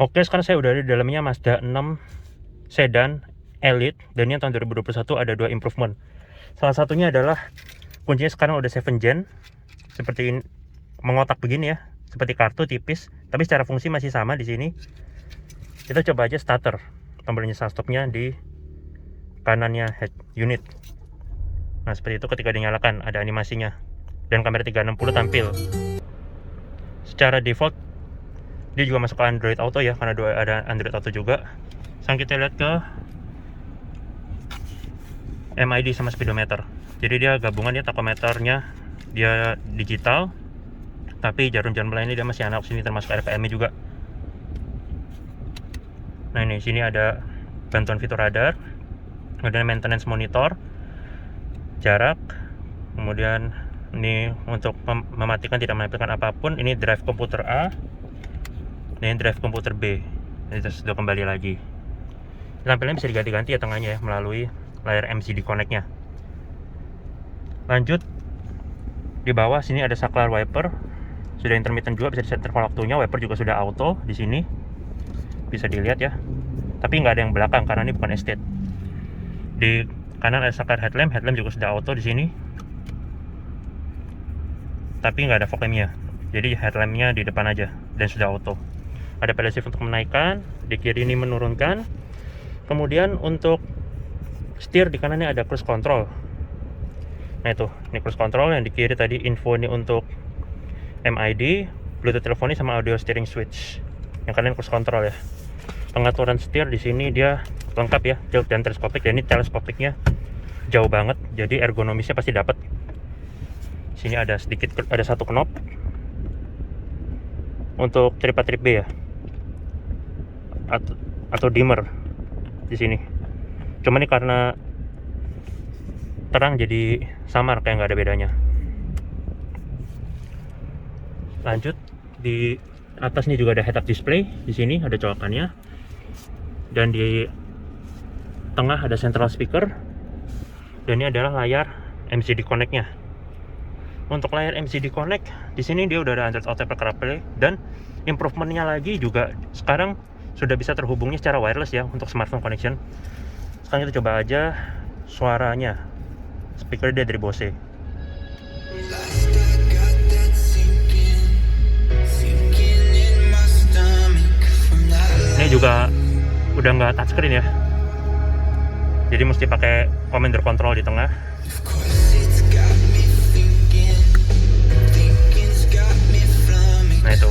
Oke, sekarang saya udah ada di dalamnya Mazda 6 Sedan Elite, dan ini tahun 2021 ada 2 improvement. Salah satunya adalah kuncinya sekarang udah 7 gen, seperti ini, mengotak begini ya, seperti kartu tipis, tapi secara fungsi masih sama di sini. Kita coba aja starter, tombolnya stop-nya di kanannya head unit. Nah, seperti itu ketika dinyalakan ada animasinya, dan kamera 360 tampil. Secara default dia juga masuk ke Android Auto ya, karena ada Android Auto juga. Sekarang kita lihat ke MID sama speedometer. Jadi dia gabungan ya, tachometernya dia digital, tapi jarum-jarum lainnya dia masih analog, sini termasuk RPM-nya juga. Nah, ini sini ada bantuan fitur radar, kemudian maintenance monitor, jarak, kemudian ini untuk mematikan tidak menampilkan apapun. Ini drive komputer A, ini drive komputer B. Ini sudah kembali lagi. Tampilannya bisa diganti-ganti ya tengahnya ya, melalui layar MCD Connect-nya. Lanjut, di bawah sini ada saklar wiper, sudah intermittent juga, bisa diset interval waktunya. Wiper juga sudah auto di sini, bisa dilihat ya. Tapi nggak ada yang belakang karena ini bukan estate. Di kanan ada saklar headlamp juga sudah auto di sini. Tapi nggak ada fog lamp-nya, jadi headlamp-nya di depan aja dan sudah auto. Ada pedal shift untuk menaikkan, di kiri ini menurunkan. Kemudian untuk setir di kanannya ada cruise control. Nah itu, ini cruise control. Yang di kiri tadi info ini untuk MID, Bluetooth telephony sama audio steering switch. Yang kanan cruise control ya. Pengaturan setir di sini dia lengkap ya, jauh dan teleskopik. Dan ini teleskopiknya jauh banget, jadi ergonomisnya pasti dapat. Sini ada satu knob untuk trip A trip B ya, atau dimmer di sini. Cuma ini karena terang jadi samar, kayak nggak ada bedanya. Lanjut, di atasnya juga ada head-up display. Di sini ada colokannya, dan di tengah ada central speaker. Dan ini adalah layar MCD Connect-nya. Untuk layar MCD Connect di sini dia udah ada Android Auto, Apple CarPlay, dan improvementnya lagi juga sekarang sudah bisa terhubungnya secara wireless ya untuk smartphone connection. Sekarang kita coba aja suaranya. Speaker dia dari Bose. Ini juga udah nggak touchscreen ya, jadi mesti pakai commander control di tengah. Nah itu.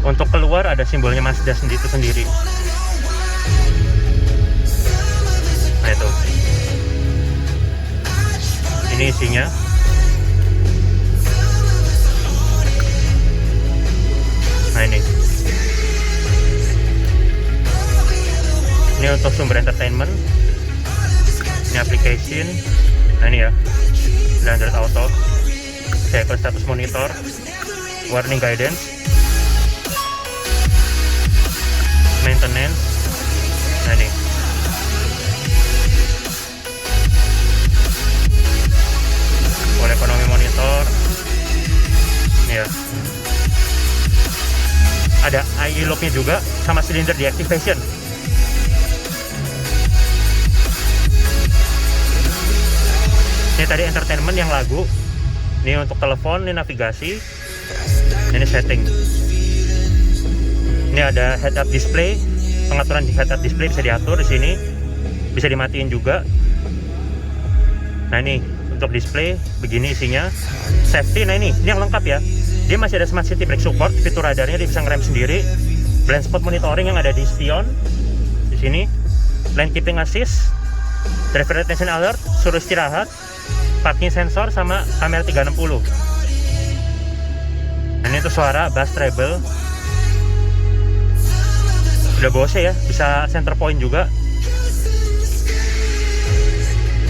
Untuk keluar ada simbolnya Mazda itu sendiri. Nah itu. Ini isinya. Nah ini. Ini untuk sumber entertainment. Ini application. Nah ini ya, Android Auto. Vehicle status monitor, warning guidance, maintenance. Nah ini. Full economy monitor. Ini ya. Ada eye lock-nya juga sama silinder deactivation. Ini tadi entertainment yang lagu. Ini untuk telepon, ini navigasi, ini setting. Ini ada head-up display, pengaturan di head-up display bisa diatur di sini, bisa dimatiin juga. Nah ini untuk display begini isinya. Safety, nah ini yang lengkap ya. Dia masih ada smart city brake support, fitur radarnya dia bisa ngerem sendiri, blind spot monitoring yang ada di spion di sini, lane keeping assist, driver attention alert, suruh istirahat, parking sensor sama kamera 360. Nah, ini tuh suara bass treble. Udah Bose ya, bisa center point juga.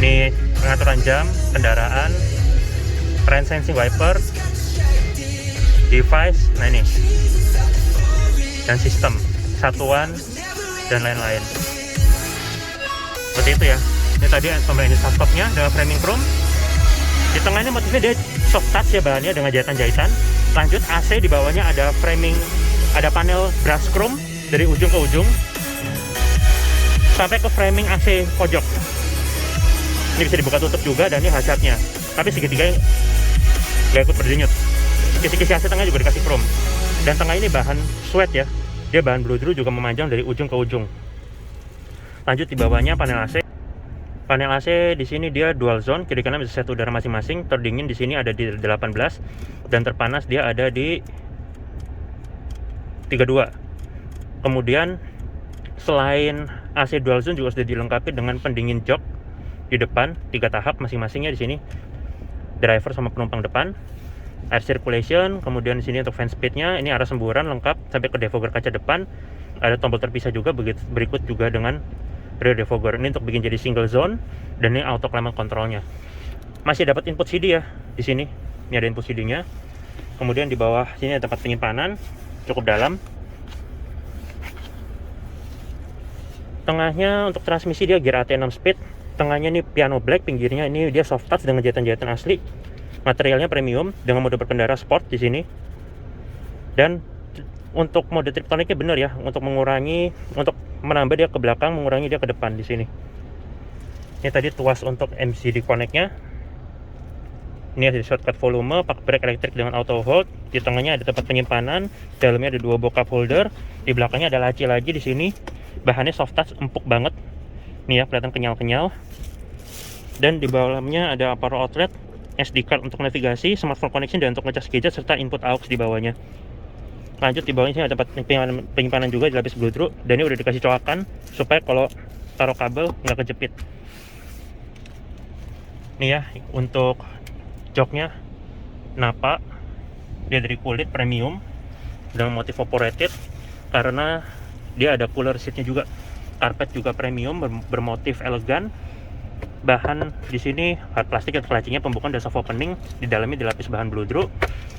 Ini pengaturan jam, kendaraan, rain sensing wiper, device, nah ini. Dan sistem, satuan, dan lain-lain. Seperti itu ya. Ini tadi pembelian stopnya dengan framing chrome. Di tengahnya motifnya dia soft touch ya bahannya dengan jahitan-jahitan. Lanjut AC di bawahnya ada framing, ada panel brush chrome dari ujung ke ujung sampai ke framing AC pojok. Ini bisa dibuka tutup juga dan ini hazardnya. Tapi segitiga nggak ikut berdenyut. Kisi-kisi AC tengah juga dikasih chrome. Dan tengah ini bahan sweat ya. Dia bahan blow through juga memanjang dari ujung ke ujung. Lanjut di bawahnya panel AC. Panel AC di sini dia dual zone, kiri kanan bisa set udara masing-masing. Terdingin di sini ada di 18 dan terpanas dia ada di 32. Kemudian selain AC dual zone juga sudah dilengkapi dengan pendingin jok di depan 3 tahap masing-masingnya di sini. Driver sama penumpang depan. Air circulation, kemudian di sini untuk fan speednya ini arah semburan lengkap sampai ke defogger kaca depan. Ada tombol terpisah juga, berikut juga dengan rear defogger. Ini untuk bikin jadi single zone dan ini auto climate controlnya. Masih dapat input CD ya di sini. Ini ada input CD-nya. Kemudian di bawah sini ada tempat penyimpanan cukup dalam. Tengahnya untuk transmisi dia gear AT 6 speed. Tengahnya ini piano black, pinggirnya ini dia soft touch dengan jahitan-jahitan asli. Materialnya premium dengan mode berkendara sport di sini. Dan untuk mode triptoniknya benar ya, untuk menambah dia ke belakang, mengurangi dia ke depan di sini. Ini tadi tuas untuk MCD connect-nya. Ini ada shortcut volume, pack brake elektrik dengan auto hold. Di tengahnya ada tempat penyimpanan, dalamnya ada 2 buah cup holder, di belakangnya ada laci lagi di sini. Bahannya soft touch, empuk banget. Nih ya, kelihatan kenyal-kenyal. Dan di bawahnya ada power outlet, SD card untuk navigasi, smartphone connection dan untuk ngecas gadget serta input aux di bawahnya. Lanjut di bawahnya ada tempat penyimpanan juga dilapis blow through dan ini udah dikasih coakan supaya kalau taruh kabel nggak kejepit. Nih ya, untuk joknya Napa, dia dari kulit premium dengan motif operated karena dia ada cooler seatnya juga. Karpet juga premium bermotif elegan. Bahan di sini hard plastik atau lacinya pembukaan dan soft opening. Di dalamnya dilapis bahan blow through.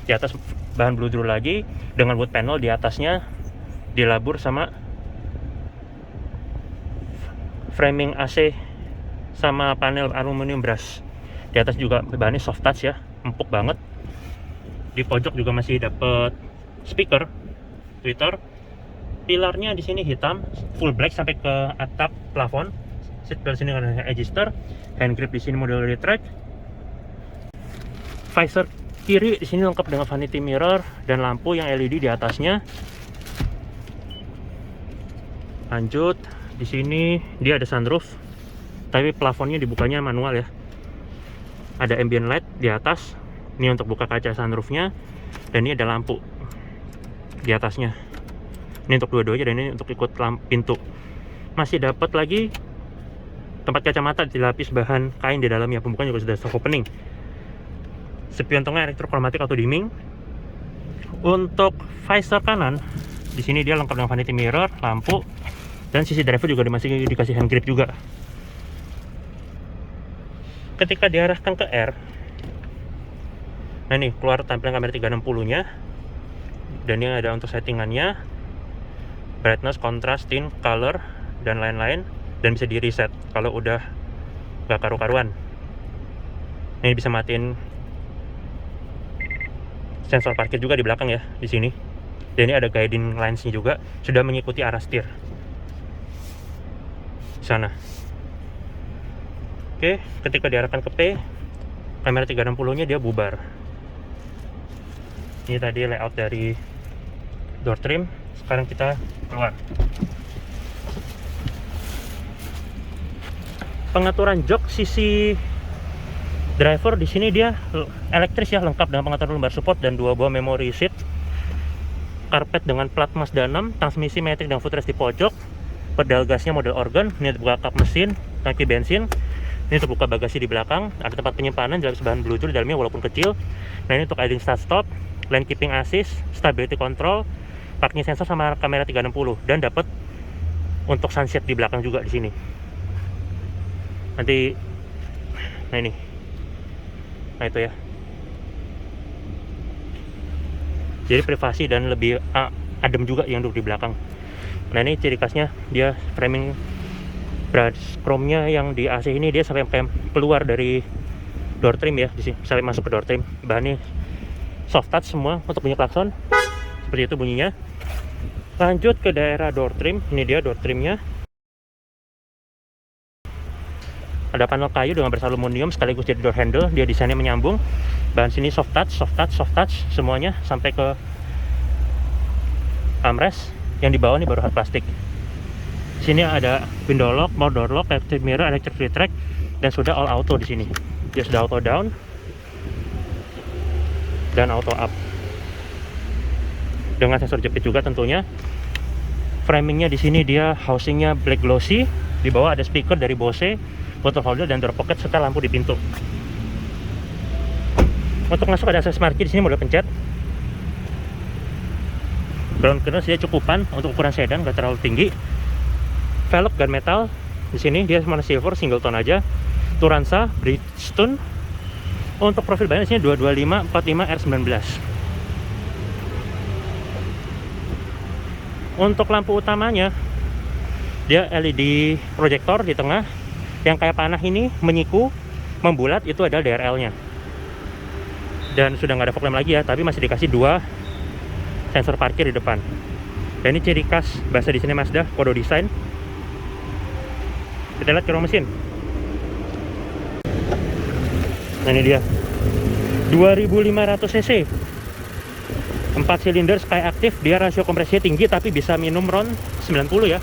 Di atas bahan blow through lagi dengan wood panel di atasnya dilabur sama framing AC sama panel aluminium brush. Di atas juga bahannya soft touch ya, empuk banget. Di pojok juga masih dapat speaker tweeter. Pilarnya di sini hitam, full black sampai ke atap plafon. Seat belt sini ada adjuster, hand grip di sini model retract. Visor kiri di sini lengkap dengan vanity mirror dan lampu yang LED di atasnya. Lanjut, di sini dia ada sunroof, tapi plafonnya dibukanya manual ya. Ada ambient light di atas. Ini untuk buka kaca sunroofnya, dan ini ada lampu di atasnya. Ini untuk dua-duanya dan ini untuk ikut pintu. Masih dapat lagi tempat kacamata dilapis bahan kain di dalamnya. Pembukanya juga sudah soft opening. Spion tengah elektrokromatik atau dimming. Untuk visor kanan, di sini dia lengkap dengan vanity mirror, lampu, dan sisi driver juga masih dikasih hand grip juga. Ketika diarahkan ke R, nah ini keluar tampilan kamera 360-nya, dan ini ada untuk settingannya, brightness, contrast, tint, color, dan lain-lain, dan bisa di reset kalau udah gak karu-karuan. Ini bisa matiin sensor parkir juga di belakang ya, di sini. Dan ini ada guiding lines-nya juga, sudah mengikuti arah setir sana. Oke, ketika diarahkan ke P, kamera 360-nya dia bubar. Ini tadi layout dari door trim. Sekarang kita keluar. Pengaturan jok sisi driver di sini dia elektris ya, lengkap dengan pengaturan lumbar support dan 2 buah memory seat. Karpet dengan plat Mazda 6, transmisi matic dan footrest di pojok. Pedal gasnya model organ. Ini untuk buka kap mesin, tangki bensin. Ini untuk buka bagasi di belakang. Ada tempat penyimpanan, jelas bahan Bluetooth di dalamnya walaupun kecil. Nah ini untuk idling start stop, lane keeping assist, stability control, parking sensor sama kamera 360, dan dapat untuk sunset di belakang juga di sini. Nanti, nah ini, nah itu ya. Jadi privasi dan lebih adem juga yang duduk di belakang. Nah ini ciri khasnya dia framing brush chrome-nya yang di AC ini dia sampai keluar dari door trim ya, sampai masuk ke door trim. Bahannya soft touch semua untuk bunyi klakson. Seperti itu bunyinya. Lanjut ke daerah door trim. Ini dia door trimnya. Ada panel kayu dengan beras aluminium sekaligus jadi door handle. Dia desainnya menyambung. Bahan sini soft touch semuanya sampai ke armrest. Yang di bawah ini baru hard plastik. Sini ada window lock, door lock, electric mirror, electric retract, dan sudah all auto di sini. Dia sudah auto down dan auto up. Dengan sensor jepit juga tentunya. Framingnya di sini dia housingnya black glossy. Di bawah ada speaker dari Bose, bottle holder dan door pocket serta lampu di pintu. Untuk masuk ada akses parkir di sini, mode pencet. Ground clearance dia cukupan untuk ukuran sedan, nggak terlalu tinggi. Velg gunmetal di sini dia warna silver, single tone aja. Turanza Bridgestone. Untuk profil bahan di sini 225 45 R19. Untuk lampu utamanya dia LED proyektor di tengah. Yang kayak panah ini menyiku, membulat, itu adalah DRL-nya. Dan sudah nggak ada fog lamp lagi ya, tapi masih dikasih 2 sensor parkir di depan. Dan ini ciri khas bahasa di sini Mazda, Kodo Design. Kita lihat kira mesin. Nah ini dia 2500 cc 4 silinder Sky Active. Dia rasio kompresinya tinggi tapi bisa minum RON 90 ya.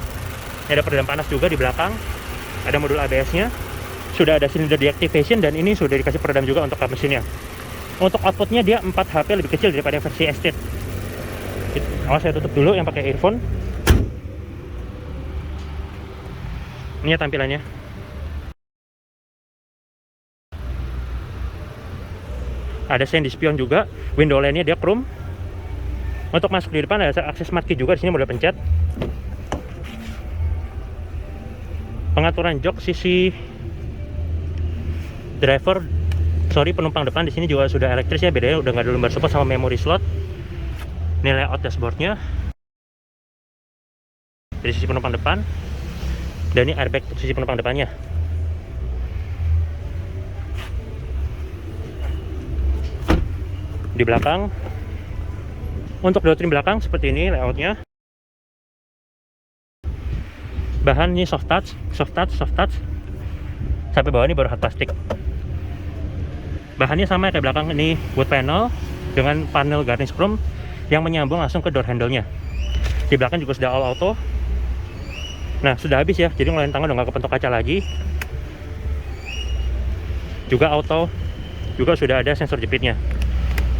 Ini ada peredam panas juga di belakang. Ada modul ABS nya. Sudah ada silinder deactivation dan ini sudah dikasih peredam juga untuk kap mesinnya. Untuk outputnya dia 4 HP lebih kecil daripada versi Estate. Awas saya tutup dulu yang pakai earphone. Ini ya tampilannya. Ada sen di spion juga. Window line-nya dia chrome. Untuk masuk di depan ada akses smart key juga di sini, mode pencet. Pengaturan jok sisi penumpang depan di sini juga sudah elektris ya, bedanya udah nggak ada lembar support sama memory slot. Ini layout dashboardnya dari sisi penumpang depan, dan ini airbag sisi penumpang depannya. Di belakang, untuk door trim belakang seperti ini layoutnya. Bahan ini soft touch sampai bawah ini baru hard plastik. Bahannya sama kayak belakang, ini wood panel dengan panel garnish chrome yang menyambung langsung ke door handle-nya. Di belakang juga sudah all auto. Nah sudah habis ya, jadi ngeluarin tangan udah nggak kepentok kaca lagi. Juga auto, juga sudah ada sensor jepitnya.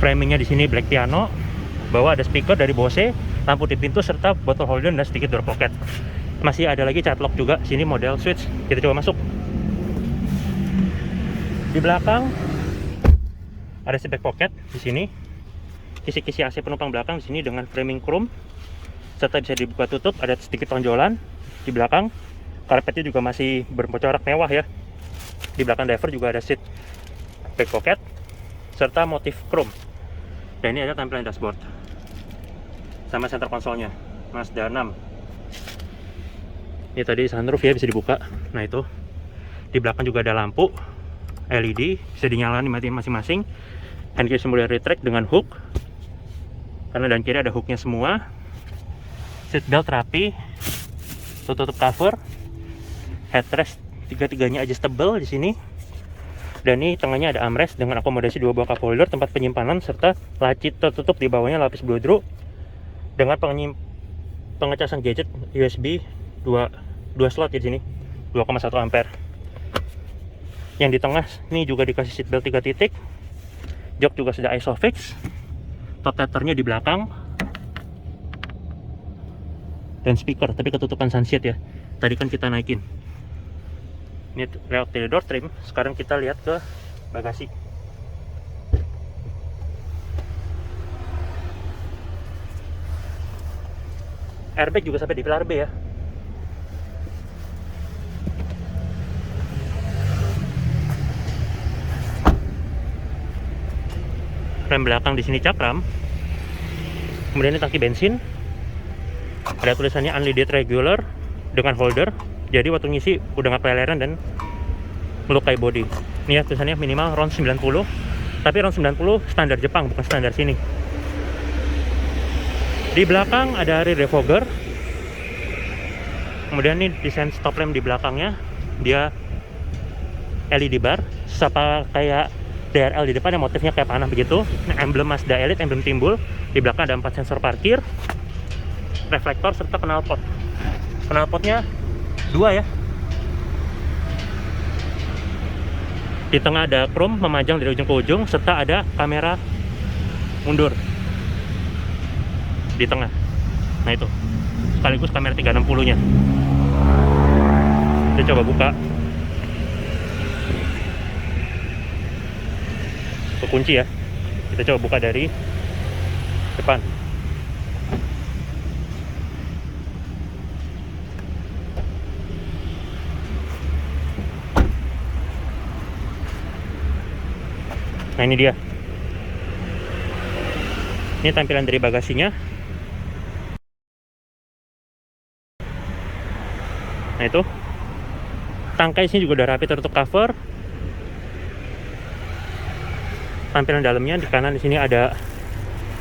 Framingnya di sini black piano. Bawah ada speaker dari Bose, lampu di pintu serta bottle holder dan sedikit door pocket. Masih ada lagi cat lock juga. Sini model switch. Kita coba masuk. Di belakang ada seat back pocket di sini. Kisi-kisi AC penumpang belakang di sini dengan framing chrome serta bisa dibuka tutup. Ada sedikit tonjolan di belakang. Karpetnya juga masih bercorak mewah ya. Di belakang driver juga ada seat back pocket serta motif chrome. Dan ini ada tampilan dashboard sama center konsolnya Mazda 6. Ini tadi sunroof ya, bisa dibuka. Nah itu di belakang juga ada lampu LED, bisa dinyalakan, dimatiin masing-masing. Hand key mulai retract dengan hook, karena dan kiri ada hooknya semua. Seat belt rapi, tutup cover, headrest tiga-tiganya adjustable di sini. Dan ini tengahnya ada armrest dengan akomodasi 2 buah cup holder, tempat penyimpanan serta laci tertutup di bawahnya lapis bludru dengan pengecasan gadget USB 2 slot di sini, 2,1 ampere. Yang di tengah ini juga dikasih seat belt 3 titik. Jok juga sudah isofix. Top tethernya di belakang. Dan speaker, tapi ketutupan sunshade ya. Tadi kan kita naikin. Ini layout dari door trim. Sekarang kita lihat ke bagasi. Airbag juga sampai di pilar B ya. Rem belakang di sini cakram. Kemudian ini tangki bensin. Ada tulisannya unleaded regular dengan holder. Jadi waktu ngisi udah nggak keleleran dan melukai bodi. Ini ya tulisannya minimal RON 90. Tapi RON 90 standar Jepang, bukan standar sini. Di belakang ada rear defogger. Kemudian ini desain stop lamp di belakangnya, dia LED bar, sama kayak DRL di depan yang motifnya kayak panah begitu. Nah, emblem Mazda Elite, emblem timbul. Di belakang ada 4 sensor parkir, reflektor, serta knalpot. Knalpotnya 2 ya. Di tengah ada chrome memanjang dari ujung ke ujung, serta ada kamera mundur di tengah. Nah itu, sekaligus kamera 360-nya. Kita coba buka. Kunci ya. Kita coba buka dari depan. Nah ini dia. Ini tampilan dari bagasinya. Nah itu, tangkai sini juga udah rapi tertutup cover. Tampilan dalamnya di kanan di sini ada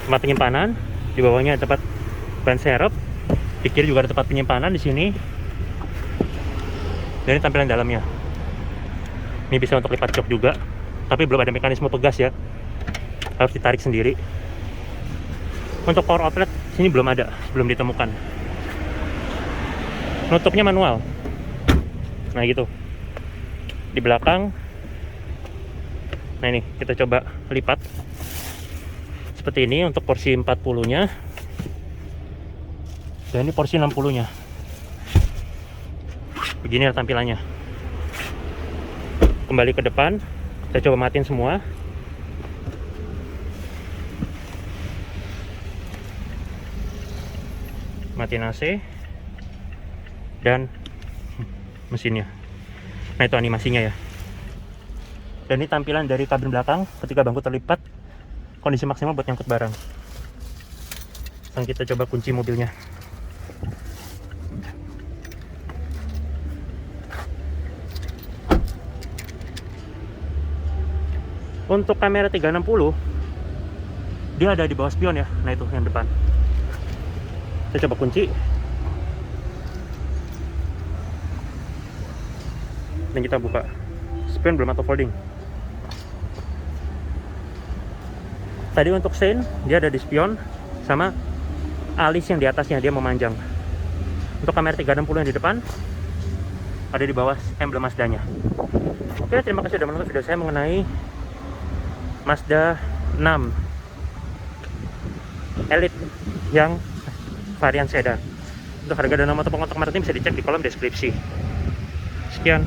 tempat penyimpanan, di bawahnya ada tempat ban serep, di kiri juga ada tempat penyimpanan di sini. Dan ini tampilan dalamnya. Ini bisa untuk lipat jok juga, tapi belum ada mekanisme pegas ya, harus ditarik sendiri. Untuk power outlet sini belum ada, belum ditemukan. Nutupnya manual. Nah gitu. Di belakang. Nah ini kita coba lipat seperti ini untuk porsi 40-nya. Dan ini porsi 60-nya. Begini tampilannya. Kembali ke depan. Kita coba matiin semua. Matiin AC dan mesinnya. Nah itu animasinya ya. Dan ini tampilan dari kabin belakang ketika bangku terlipat, kondisi maksimal buat nyangkut barang. Dan kita coba kunci mobilnya. Untuk kamera 360 dia ada di bawah spion ya. Nah itu yang depan. Kita coba kunci. Dan kita buka. Spion belum auto folding. Tadi untuk sein dia ada di spion sama alis yang di atasnya, dia memanjang. Untuk kamera 360 yang di depan ada di bawah emblem Mazda-nya. Oke, terima kasih sudah menonton video saya mengenai Mazda 6 Elite yang varian sedan. Untuk harga dan nomor telepon kontak Martin bisa dicek di kolom deskripsi. Sekian.